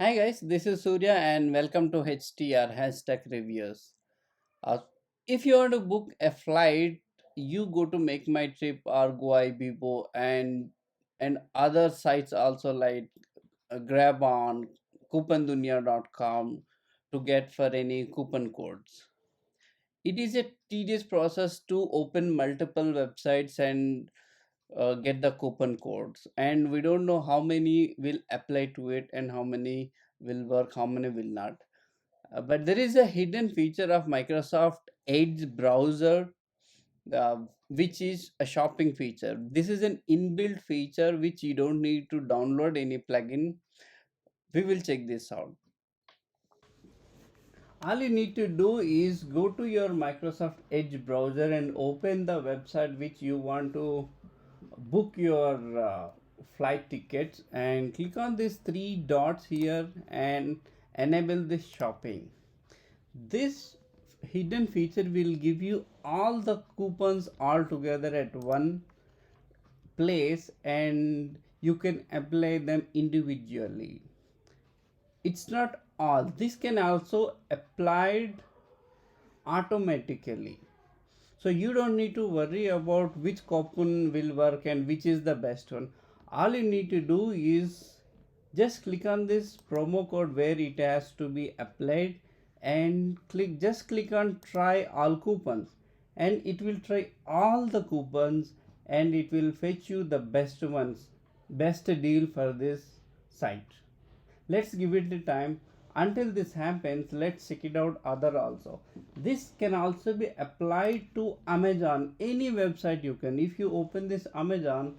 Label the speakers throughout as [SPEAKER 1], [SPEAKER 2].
[SPEAKER 1] Hi guys, this is Surya and welcome to HTR Hashtag Reviews. Uh, if you want to book a flight, you go to Make My Trip or Goibibo and other sites also like Grab on coupondunia.com to get for any coupon codes. It is a tedious process to open multiple websites and get the coupon codes, and we don't know how many will apply to it and how many will work, how many will not. But there is a hidden feature of Microsoft Edge browser, which is a shopping feature. This is an inbuilt feature which you don't need to download any plugin. We will check this out. All you need to do is go to your Microsoft Edge browser and open the website which you want to book your flight tickets, and click on these three dots here and enable this shopping. This hidden feature will give you all the coupons all together at one place, and you can apply them individually. It's not all, this can also applied automatically, so you don't need to worry about which coupon will work and which is the best one. All you need to do is just click on this promo code where it has to be applied, and click on try all coupons, and it will try all the coupons and it will fetch you the best ones, best deal for this site. Let's give it the time. Until this happens, let's check it out other also. This can also be applied to Amazon, any website you can. If you open this Amazon,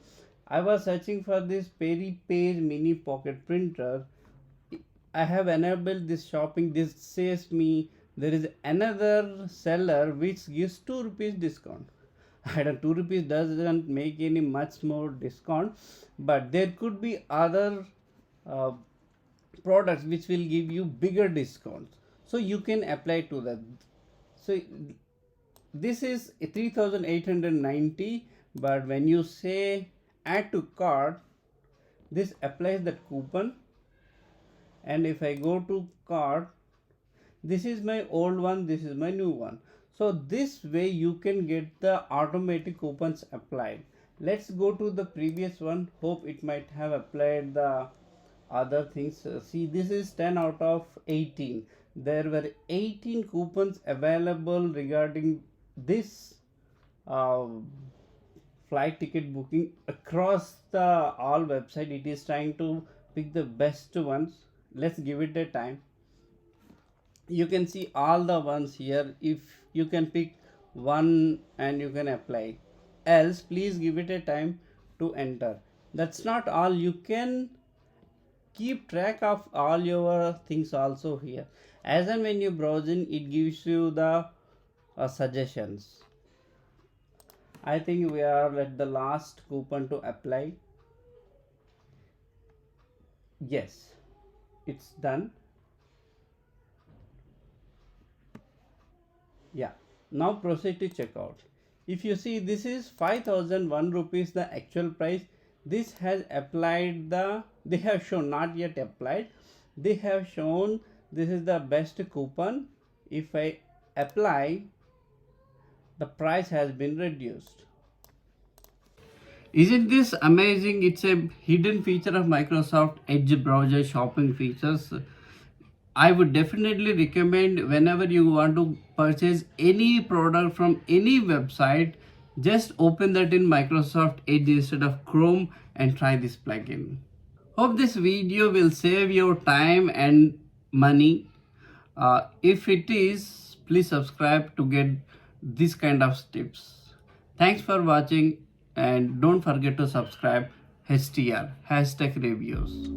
[SPEAKER 1] I was searching for this Perry Page mini pocket printer. I have enabled this shopping. This says me there is another seller which gives 2 rupees discount. I don't, 2 rupees doesn't make any much more discount, but there could be other uh, products which will give you bigger discounts, so you can apply to that. So this is 3890, but when you say add to cart, this applies that coupon, and if I go to cart, this is my old one, this is my new one. So this way you can get the automatic coupons applied. Let's go to the previous one, hope it might have applied the other things. See, this is 10 out of 18. There were 18 coupons available regarding this uh, flight ticket booking across the all website. It is trying to pick the best ones. Let's give it a time. You can see all the ones here. If you can pick one and you can apply, else please give it a time to enter. That's not all, you can keep track of all your things also here. As and when you browse in, it gives you the suggestions. I think we are at the last coupon to apply. Yes, it's done. Yeah, now proceed to checkout. If you see, this is 5001 rupees the actual price. This has applied the, they have shown, not yet applied, they have shown this is the best coupon. If I apply, the price has been reduced. Isn't this amazing? It's a hidden feature of Microsoft Edge browser shopping features. I would definitely recommend, whenever you want to purchase any product from any website, just open that in Microsoft Edge instead of Chrome and try this plugin. Hope this video will save your time and money. If it is, please subscribe to get this kind of tips. Thanks for watching, and don't forget to subscribe HTR Hashtag Reviews.